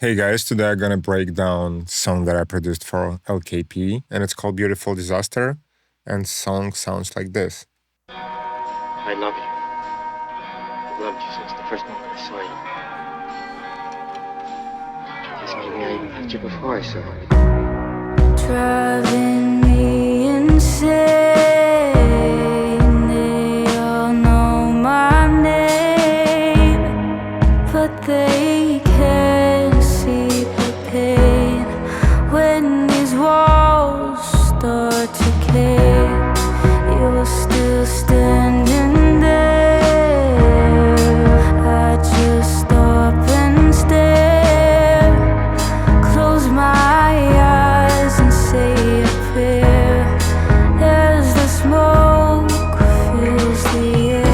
Hey guys, today I'm gonna break down song that I produced for LKP, and it's called Beautiful Disaster, and song sounds like this. I love you. I've loved you since the first moment I saw you. I guess maybe I even loved you before I saw you. Driving me insane. They all know my name, but they can't see the pain when these walls start to cave. You're still standing there. I just stop and stare, close my eyes and say a prayer as the smoke fills the air.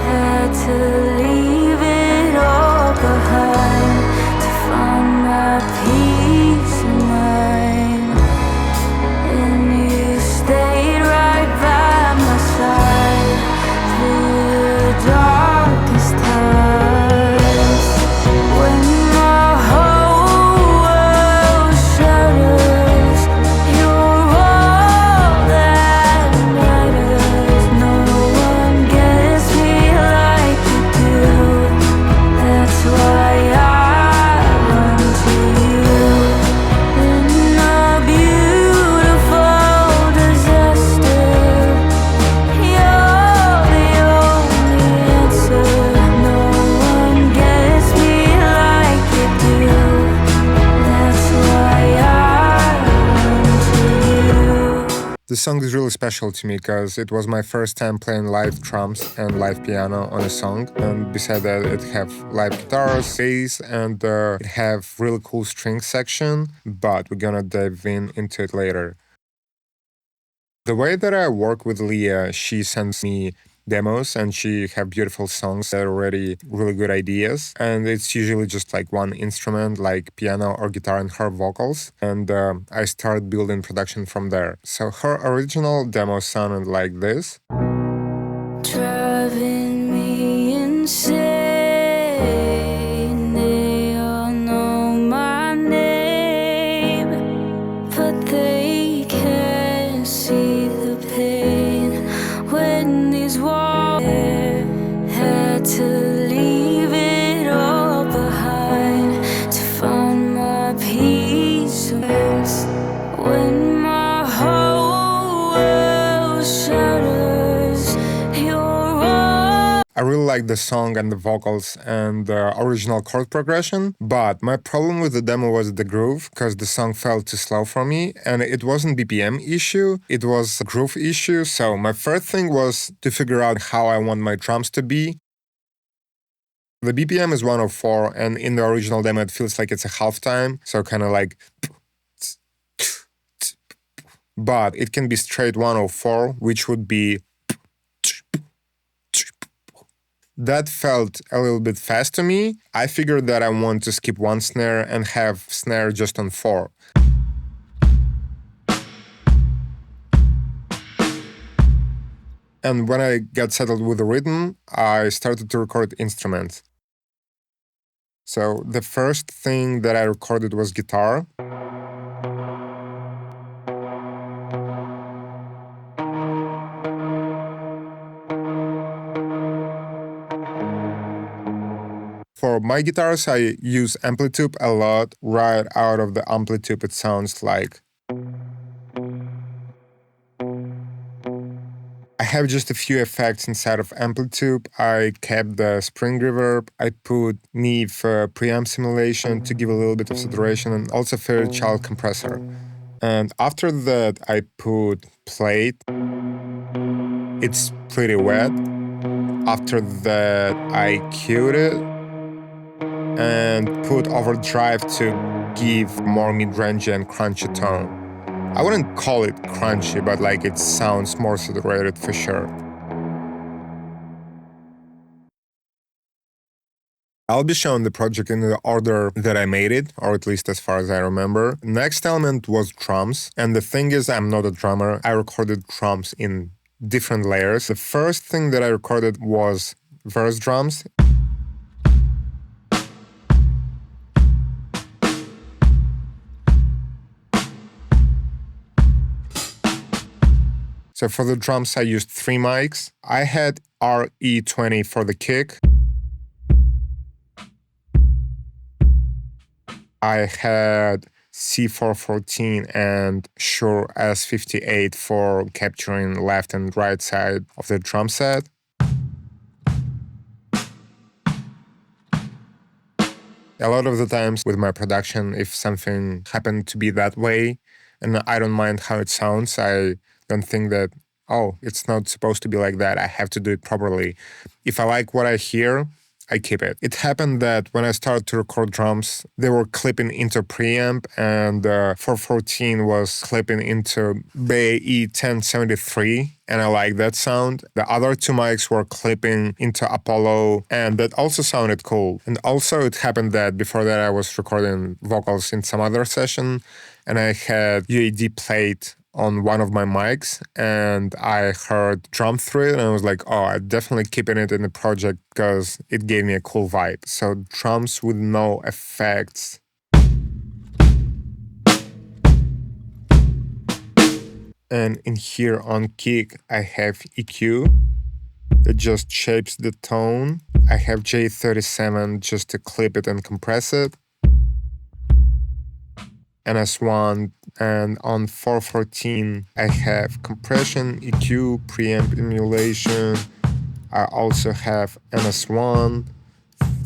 Had to leave it all behind to find my peace of mind, and you stayed right by my side through the darkest times. When my whole world shatters, you're all that matters. No one gets me like you do. That's why I run to you. In a beautiful disaster, you're the only answer. No one gets me like you do. That's why I run to you. This song is really special to me because it was my first time playing live drums and live piano on a song, and beside that it have live guitars, bass, and it have really cool string section, but we're gonna dive into it later. The way that I work with Leah, she sends me demos and she have beautiful songs that are already really good ideas, and it's usually just like one instrument like piano or guitar and her vocals, and I start building production from there. So her original demo sounded like this. Driving me insane. They all know my name, but they can't see the pain when these walls had to leave it all behind to find my peace of mind. When my whole world shatters, you're all. I really like the song and the vocals and the original chord progression, but my problem with the demo was the groove, because the song felt too slow for me, and it wasn't BPM issue, it was a groove issue. So my first thing was to figure out how I want my drums to be. The BPM is 104, and in the original demo it feels like it's a halftime, so kind of like, but it can be straight 104, which would be. That felt a little bit fast to me. I figured that I want to skip one snare and have snare just on 4. And when I got settled with the rhythm, I started to record instruments. So the first thing that I recorded was guitar. For my guitars, I use amplitude a lot. Right out of the amplitude, it sounds like. I have just a few effects inside of amplitude. I kept the spring reverb. I put Neve preamp simulation to give a little bit of saturation, and also Fairchild compressor. And after that, I put plate. It's pretty wet. After that, I cued it and put overdrive to give more mid-range and crunchy tone. I wouldn't call it crunchy, but like it sounds more saturated for sure. I'll be showing the project in the order that I made it, or at least as far as I remember. Next element was drums, and the thing is, I'm not a drummer. I recorded drums in different layers. The first thing that I recorded was verse drums. So for the drums, I used 3 mics. I had RE20 for the kick. I had C414 and Shure S58 for capturing left and right side of the drum set. A lot of the times with my production, if something happened to be that way, and I don't mind how it sounds, I don't think that, oh, it's not supposed to be like that, I have to do it properly. If I like what I hear, I keep it. It happened that when I started to record drums, they were clipping into preamp, and 414 was clipping into BAE 1073, and I like that sound. The other 2 mics were clipping into Apollo, and that also sounded cool. And also it happened that before that I was recording vocals in some other session, and I had UAD played on one of my mics, and I heard drum through it, and I was like, oh, I'm definitely keeping it in the project because it gave me a cool vibe. So drums with no effects. And in here on kick, I have EQ that just shapes the tone. I have J37 just to clip it and compress it. NS1, and on 414 I have compression, EQ, preamp emulation. I also have NS1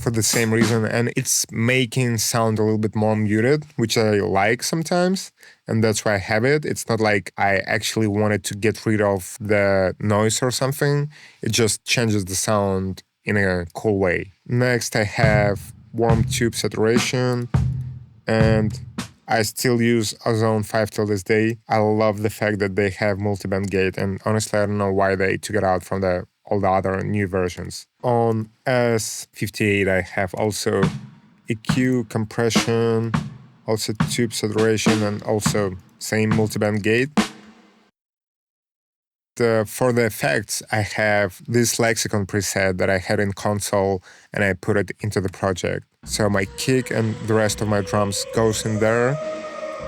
for the same reason, and it's making sound a little bit more muted, which I like sometimes, and that's why I have it. It's not like I actually wanted to get rid of the noise or something. It just changes the sound in a cool way. Next I have warm tube saturation, and I still use Ozone 5 till this day. I love the fact that they have multiband gate, and honestly I don't know why they took it out from all the other new versions. On S58 I have also EQ, compression, also tube saturation, and also same multiband gate. For the effects, I have this lexicon preset that I had in console, and I put it into the project. So my kick and the rest of my drums goes in there.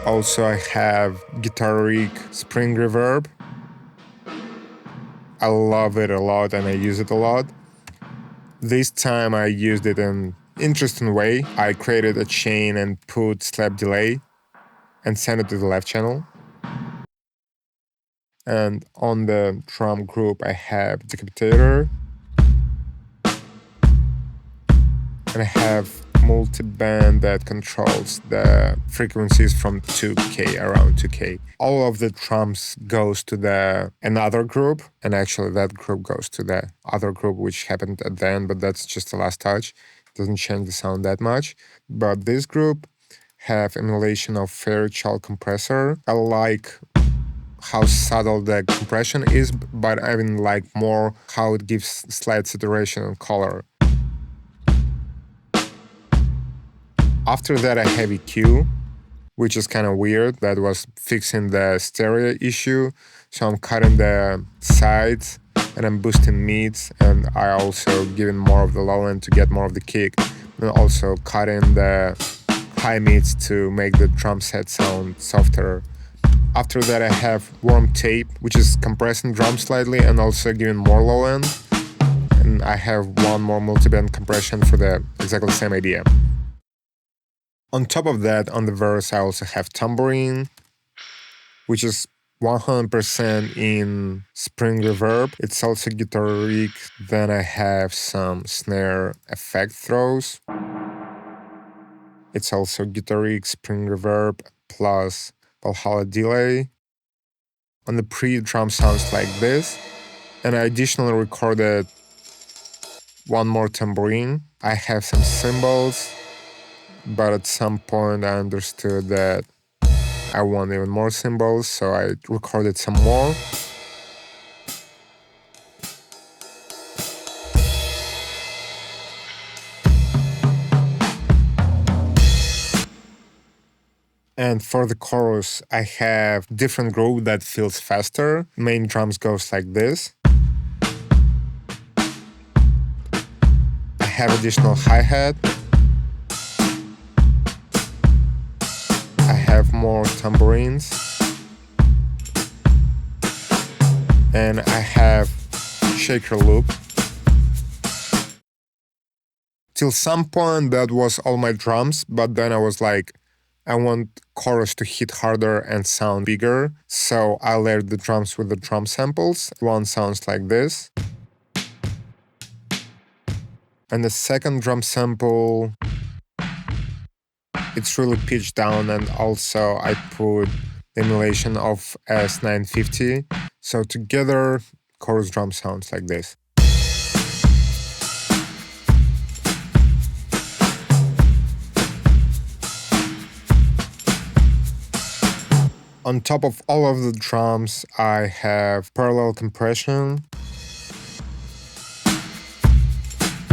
Also, I have Guitar Rig Spring Reverb. I love it a lot and I use it a lot. This time I used it in an interesting way. I created a chain and put slap delay and sent it to the left channel. And on the drum group, I have Decapitator. And I have multiband that controls the frequencies from 2K, around 2K. All of the drums goes to another group, and actually that group goes to the other group, which happened at the end, but that's just the last touch. It doesn't change the sound that much. But this group have emulation of Fairchild compressor. I like how subtle the compression is, but I even like more how it gives slight saturation and color. After that, I have EQ, which is kind of weird. That was fixing the stereo issue. So I'm cutting the sides and I'm boosting mids, and I also giving more of the low end to get more of the kick, and also cutting the high mids to make the drum set sound softer. After that, I have warm tape, which is compressing drum slightly and also giving more low end. And I have one more multiband compression for the exactly same idea. On top of that, on the verse, I also have tambourine, which is 100% in spring reverb. It's also guitar rig. Then I have some snare effect throws. It's also guitar rig, spring reverb, plus Valhalla delay. On the pre-drum sounds like this. And I additionally recorded one more tambourine. I have some cymbals, but at some point I understood that I want even more cymbals, so I recorded some more. And for the chorus, I have different groove that feels faster. Main drums goes like this. I have additional hi-hat. I have more tambourines. and I have shaker loop. Till some point that was all my drums, but then I was like, I want chorus to hit harder and sound bigger, so I layered the drums with the drum samples. One sounds like this. And the second drum sample, it's really pitched down, and also I put the emulation of S950. So together, chorus drum sounds like this. On top of all of the drums, I have parallel compression,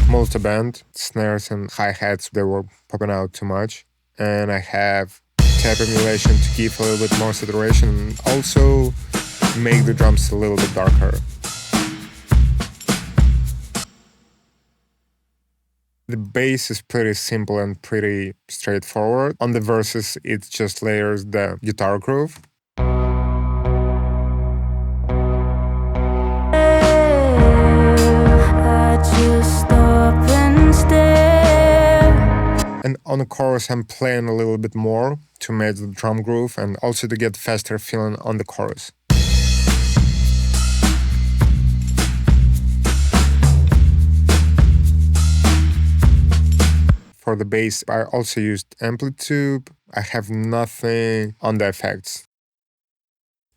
multi-band, snares and hi-hats, they were popping out too much. And I have tap emulation to give a little bit more saturation and also make the drums a little bit darker. The bass is pretty simple and pretty straightforward. On the verses, it just layers the guitar groove. And on the chorus, I'm playing a little bit more to match the drum groove and also to get faster feeling on the chorus. For the bass, I also used amplitude. I have nothing on the effects.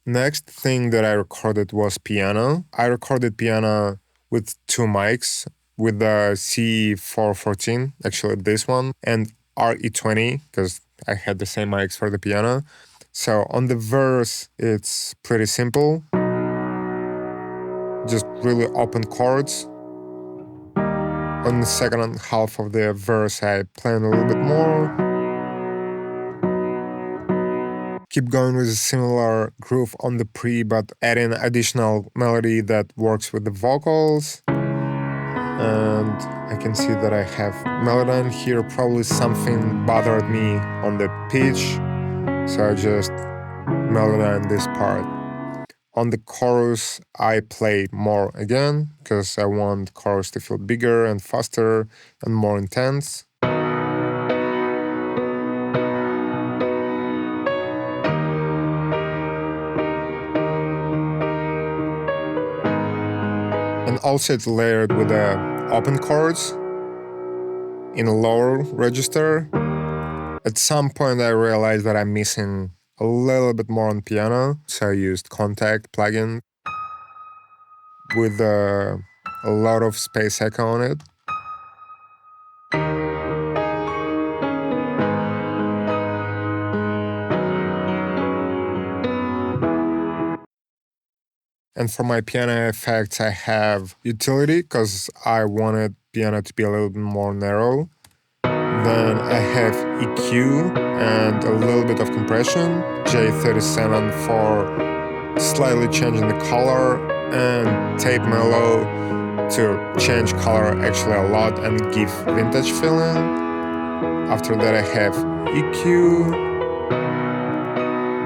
Next thing that I recorded was piano. I recorded piano with two mics, with the C414, actually this one, and RE20, because I had the same mics for the piano. So on the verse, it's pretty simple. Just really open chords. On the second half of the verse, I plan a little bit more. Keep going with a similar groove on the pre, but adding additional melody that works with the vocals. And I can see that I have melody here. Probably something bothered me on the pitch, so I just melody this part. On the chorus, I play more again, because I want chorus to feel bigger and faster and more intense. And also it's layered with the open chords in a lower register. At some point I realized that I'm missing a little bit more on piano, so I used Contact plugin with a lot of space echo on it. And for my piano effects, I have utility, because I wanted piano to be a little bit more narrow. Then I have EQ and a little bit of compression, J37 for slightly changing the color, and tape mellow to change color actually a lot and give vintage feeling. After that I have EQ,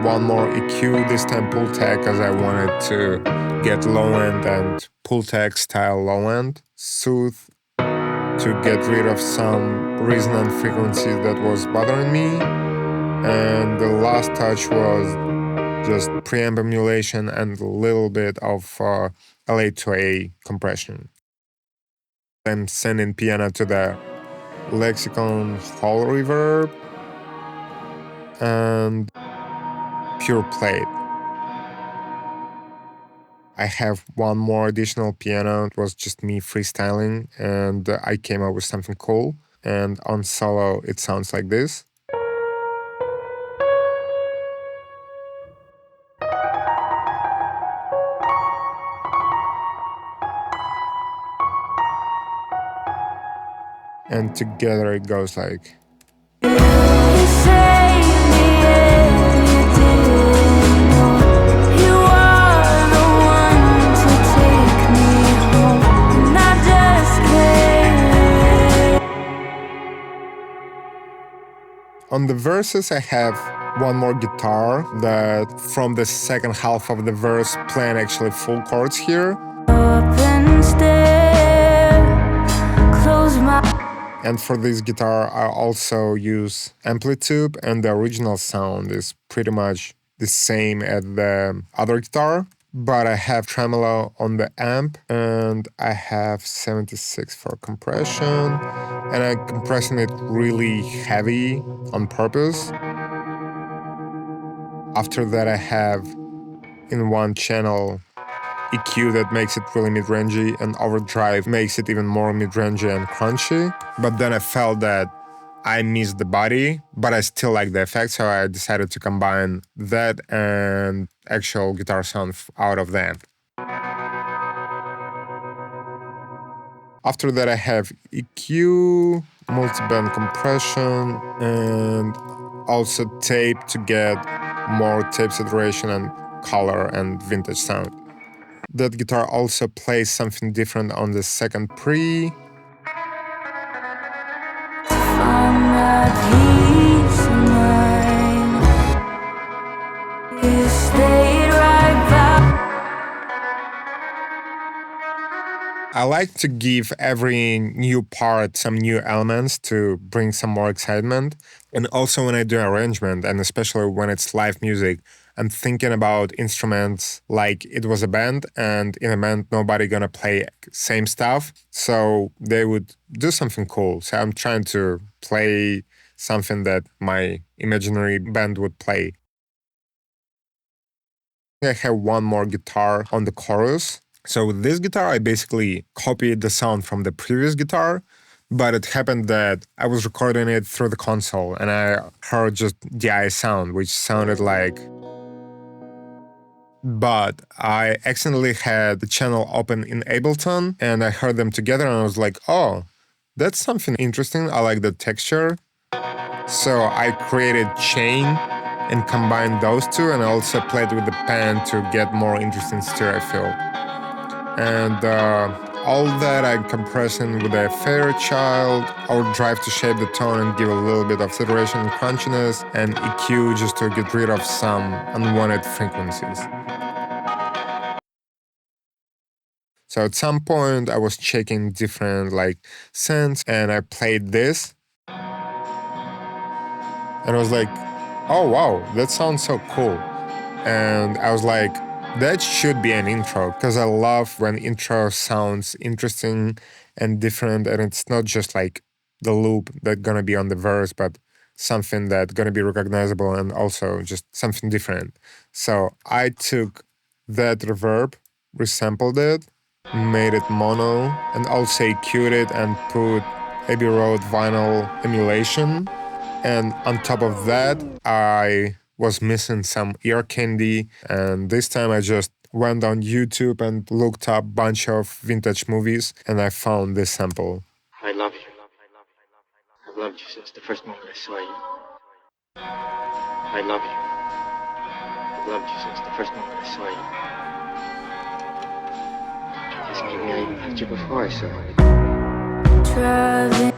one more EQ, this time pull tag, because I wanted to get low end and pull tag style low end. Soothe, to get rid of some resonant frequencies that was bothering me. And the last touch was just preamp emulation and a little bit of LA to A compression. I'm sending piano to the Lexicon Hall Reverb and Pure Plate. I have one more additional piano. It was just me freestyling, and I came up with something cool. And on solo, it sounds like this. And together it goes like. On the verses, I have one more guitar that from the second half of the verse playing actually full chords here. Up and stare, close my And for this guitar, I also use amplitude, and the original sound is pretty much the same as the other guitar, but I have tremolo on the amp, and I have 76 for compression, and I'm compressing it really heavy on purpose. After that, I have in one channel EQ that makes it really mid-rangey, and overdrive makes it even more mid-rangey and crunchy. But then I felt that I missed the body, but I still like the effect, so I decided to combine that and actual guitar sound out of the amp. After that, I have EQ, multi-band compression, and also tape to get more tape saturation and color and vintage sound. That guitar also plays something different on the second pre. find my peace of mind. You stayed right by. I like to give every new part some new elements to bring some more excitement. And also when I do arrangement, and especially when it's live music, I'm thinking about instruments like it was a band, and in a band nobody gonna play same stuff, so they would do something cool. So I'm trying to play something that my imaginary band would play. I have one more guitar on the chorus. So with this guitar, I basically copied the sound from the previous guitar, but it happened that I was recording it through the console and I heard just DI sound, which sounded like. But I accidentally had the channel open in Ableton and I heard them together and I was like, oh, that's something interesting. I like the texture. So I created chain and combined those two, and I also played with the pen to get more interesting stereo feel. And all that I'm compressing with a Fairchild, overdrive to shape the tone and give a little bit of saturation and crunchiness, and EQ just to get rid of some unwanted frequencies. So at some point I was checking different synths and I played this and I was like, oh wow, that sounds so cool. And I was like, that should be an intro, because I love when intro sounds interesting and different, and it's not just like the loop that's gonna be on the verse, but something that's gonna be recognizable and also just something different. So I took that reverb, resampled it, made it mono, and also EQ'd it and put Abbey Road vinyl emulation. And on top of that, I was missing some ear candy. And this time I just went on YouTube and looked up a bunch of vintage movies and I found this sample. I love you. I've loved you since the first moment I saw you. I love you. I've loved you since the first moment I saw you. Just maybe I even loved you before I saw you. Driving.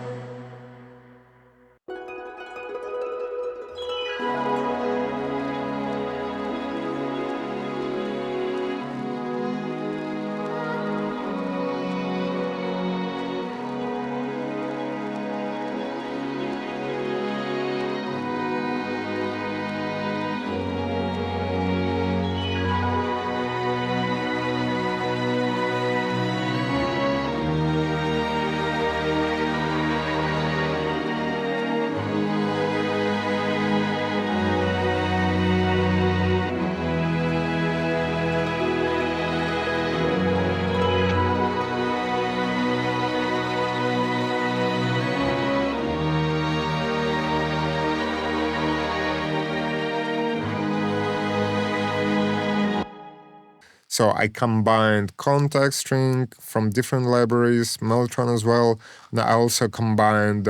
So I combined contact string from different libraries, Mellotron as well. And I also combined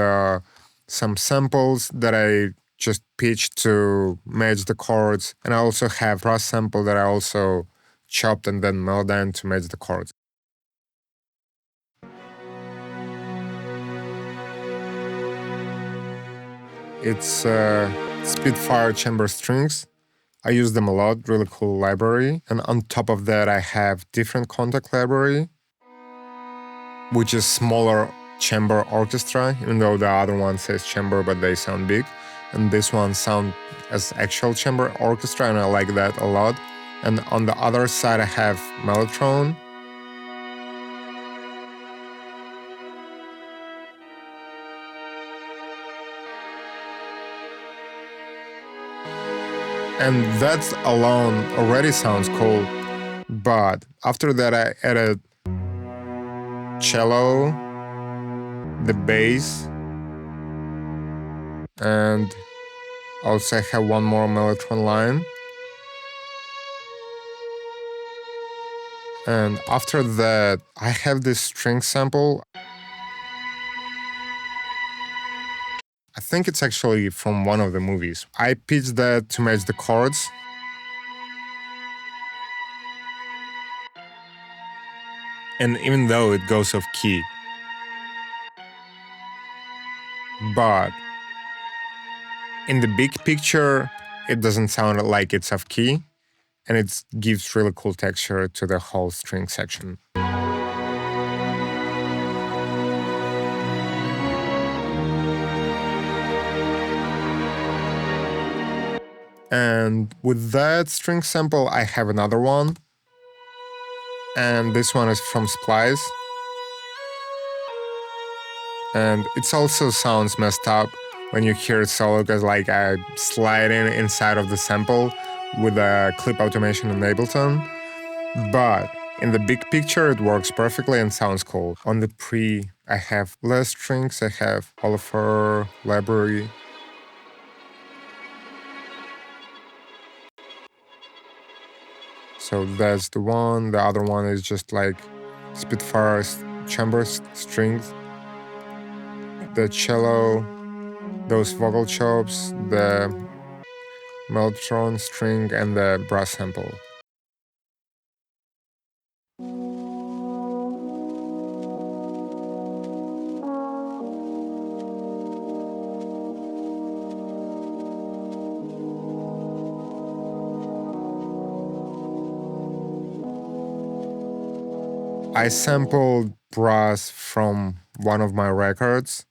some samples that I just pitched to match the chords. And I also have brass sample that I also chopped and then melodied to match the chords. It's Spitfire chamber strings. I use them a lot, really cool library. And on top of that, I have different contact library, which is smaller chamber orchestra, even though the other one says chamber, but they sound big. And this one sounds as actual chamber orchestra, and I like that a lot. And on the other side, I have mellotron. And that alone already sounds cool. But after that, I added cello, the bass, and also I have one more mellotron line. And after that, I have this string sample. I think it's actually from one of the movies. I pitched that to match the chords. And even though it goes off key, but in the big picture, it doesn't sound like it's off key, and it gives really cool texture to the whole string section. And with that string sample, I have another one. And this one is from Splice. And it also sounds messed up when you hear it solo, because like I slide inside of the sample with a clip automation in Ableton. But in the big picture, it works perfectly and sounds cool. On the pre, I have less strings. I have all of her library. So that's the one. The other one is just like Spitfire chamber strings, the cello, those vocal chops, the mellotron string, and the brass sample. I sampled brass from one of my records.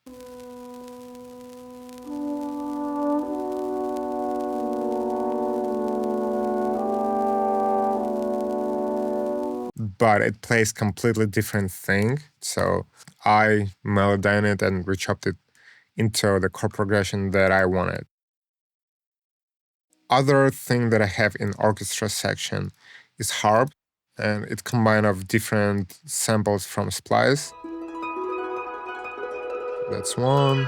But it plays completely different thing. So I melodined it and rechopped it into the chord progression that I wanted. Other thing that I have in orchestra section is harp, and it's combined of different samples from Splice. That's one,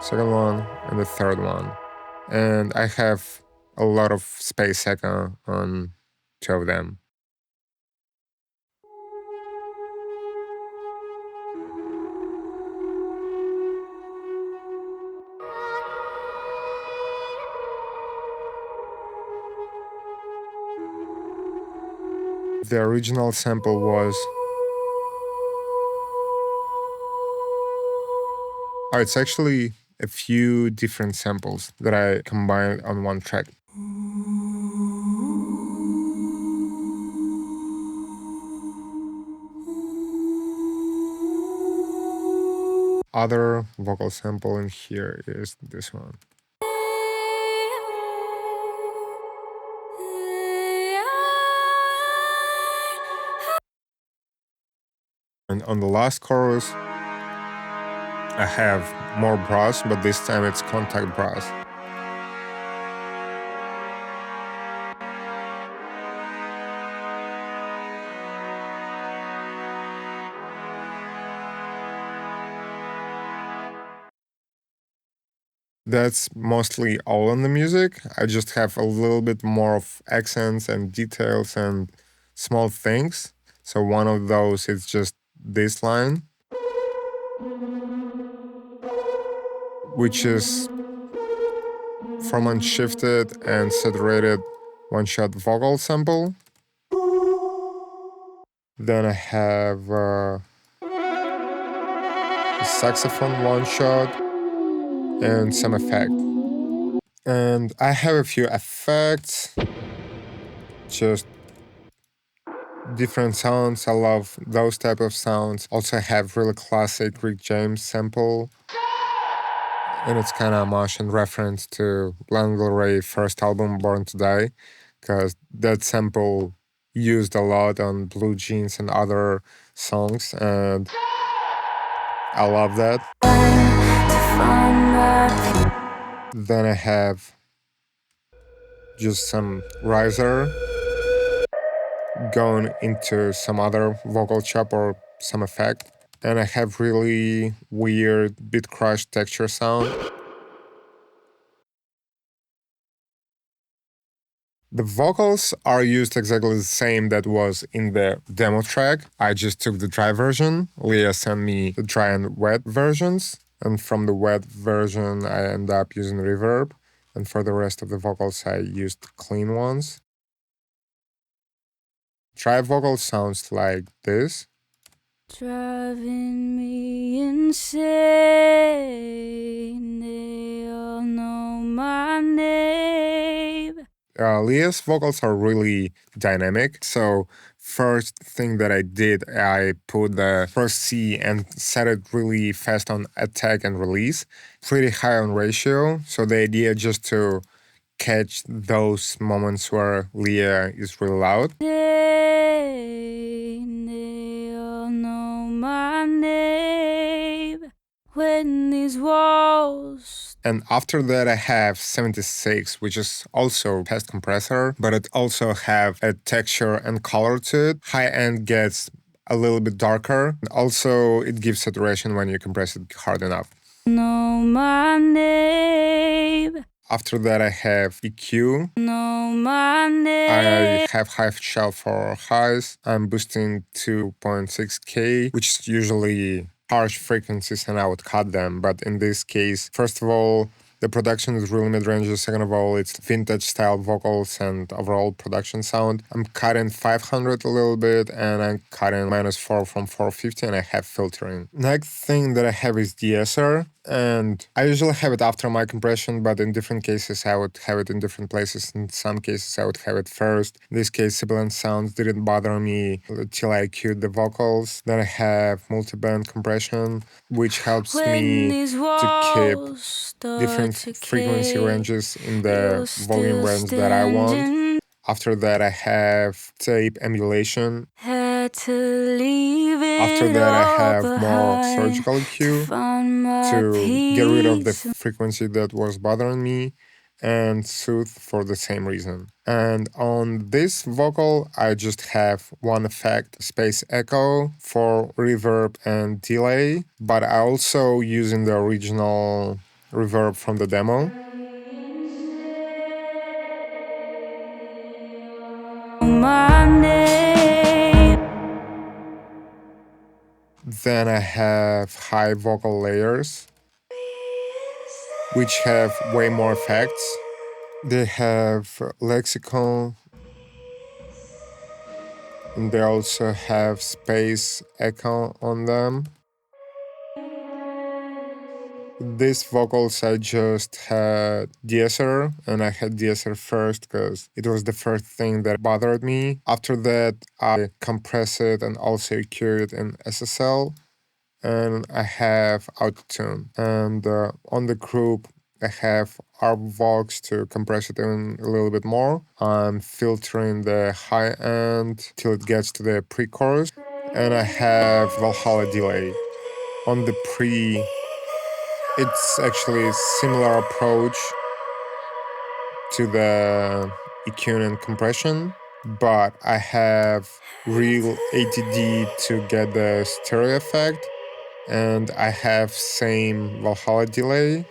second one, and the third one. And I have a lot of space echo on two of them. The original sample was... Oh, it's actually a few different samples that I combined on one track. Other vocal sample in here is this one. And on the last chorus, I have more brass, but this time it's contact brass. That's mostly all on the music. I just have a little bit more of accents and details and small things. So one of those is just this line, which is from unshifted and saturated one-shot vocal sample. Then I have a saxophone one-shot and some effect. And I have a few effects, just different sounds. I love those type of sounds. Also have really classic Rick James sample. And it's kind of homage and reference to Lana Del Rey first album, Born to Die, because that sample used a lot on Blue Jeans and other songs, and I love that. Then I have just some riser going into some other vocal chop or some effect. And I have really weird beat crush texture sound. The vocals are used exactly the same that was in the demo track. I just took the dry version. Leah sent me the dry and wet versions. And from the wet version, I end up using reverb. And for the rest of the vocals, I used clean ones. Dry vocal sounds like this. Driving me insane. They all know my name. Leah's vocals are really dynamic. So first thing that I did, I put the first C and set it really fast on attack and release, pretty high on ratio. So the idea just to catch those moments where Leah is really loud. They all know my name. When these walls. And after that, I have 76, which is also fast compressor, but it also have a texture and color to it. High end gets a little bit darker. Also, it gives saturation when you compress it hard enough. Know my name. After that, I have EQ. Know my name. I have high shelf for highs. I'm boosting 2.6K, which is usually harsh frequencies, and I would cut them. But in this case, first of all, the production is really mid-range. Second of all, it's vintage style vocals and overall production sound. I'm cutting 500 a little bit, and I'm cutting -4 from 450, and I have filtering. Next thing that I have is de-esser, and I usually have it after my compression, but in different cases, I would have it in different places. In some cases, I would have it first. In this case, sibilant sounds didn't bother me till I cued the vocals. Then I have multi-band compression, which helps me to keep different frequency ranges in the volume range that I want. After that, I have tape emulation. After that, I have more surgical EQ to get rid of the frequency that was bothering me and soothe for the same reason. And on this vocal, I just have one effect, space echo for reverb and delay, but I also using the original reverb from the demo. Then I have high vocal layers, which have way more effects. They have lexicon, and they also have space echo on them. These vocals, I just had de-esser, and I had de-esser first because it was the first thing that bothered me. After that, I compress it and also EQ it in SSL, and I have Autotune. And on the group, I have harp Vox to compress it in a little bit more. I'm filtering the high end till it gets to the pre-chorus, and I have Valhalla delay. On the pre, it's actually a similar approach to the EQ and compression, but I have real ATD to get the stereo effect, and I have same Valhalla delay,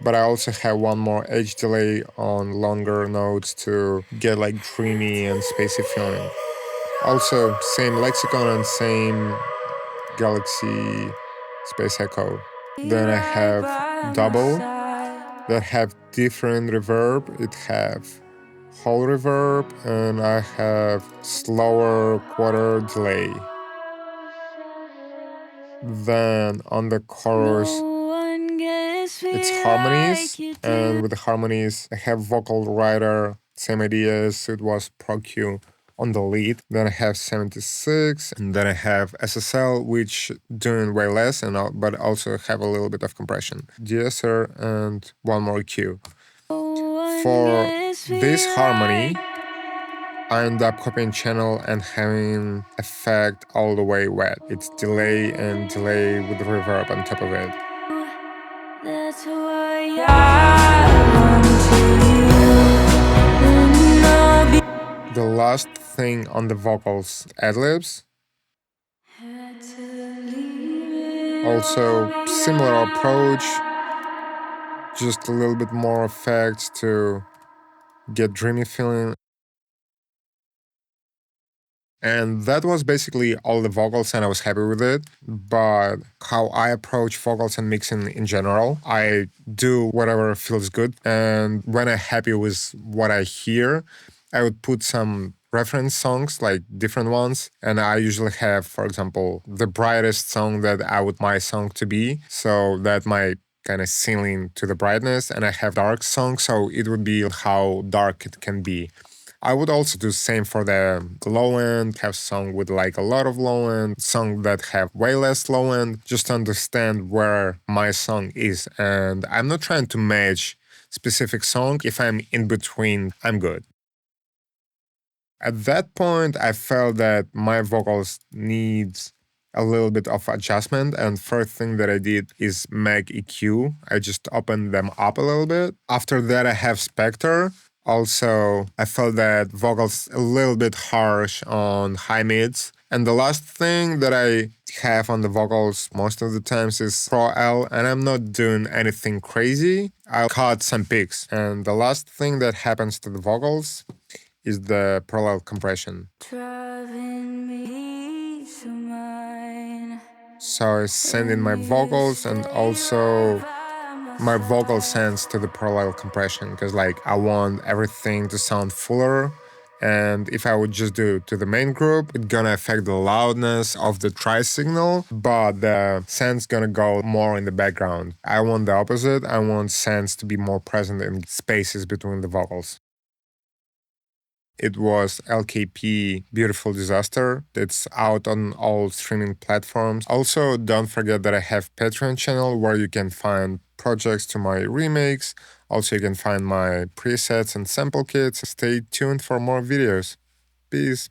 but I also have one more edge delay on longer notes to get like dreamy and spacey feeling. Also, same lexicon and same Galaxy Space Echo. Then I have double that have different reverb. It have whole reverb, and I have slower quarter delay. Then on the chorus, it's harmonies, and with the harmonies, I have vocal writer, same ideas. It was Pro Q on the lead. Then I have 76, and then I have SSL, which doing way less, but also have a little bit of compression. DSR and one more Q. For this harmony, I end up copying channel and having effect all the way wet. It's delay and delay with reverb on top of it. That's why I want to. The last thing on the vocals, ad-libs. Also, similar approach, just a little bit more effects to get dreamy feeling. And that was basically all the vocals, and I was happy with it. But how I approach vocals and mixing in general, I do whatever feels good. And when I'm happy with what I hear, I would put some reference songs, like different ones. And I usually have, for example, the brightest song that I would my song to be. So that my kind of ceiling to the brightness. And I have dark songs, so it would be how dark it can be. I would also do the same for the low end, have song with like a lot of low end, song that have way less low end, just to understand where my song is. And I'm not trying to match specific song. If I'm in between, I'm good. At that point, I felt that my vocals needs a little bit of adjustment, and first thing that I did is make EQ. I just opened them up a little bit. After that, I have Spectre. Also, I felt that vocals a little bit harsh on high mids. And the last thing that I have on the vocals most of the times is Pro L, and I'm not doing anything crazy. I'll cut some peaks. And the last thing that happens to the vocals is the parallel compression. Driving me so mine. So I send in my vocals and also my vocal sends to the parallel compression, because like I want everything to sound fuller. And if I would just do it to the main group, it's gonna affect the loudness of the tri signal, but the sends gonna go more in the background. I want the opposite. I want sends to be more present in spaces between the vocals. It was LKP Beautiful Disaster. It's out on all streaming platforms. Also, don't forget that I have Patreon channel where you can find projects to my remakes. Also, you can find my presets and sample kits. Stay tuned for more videos. Peace.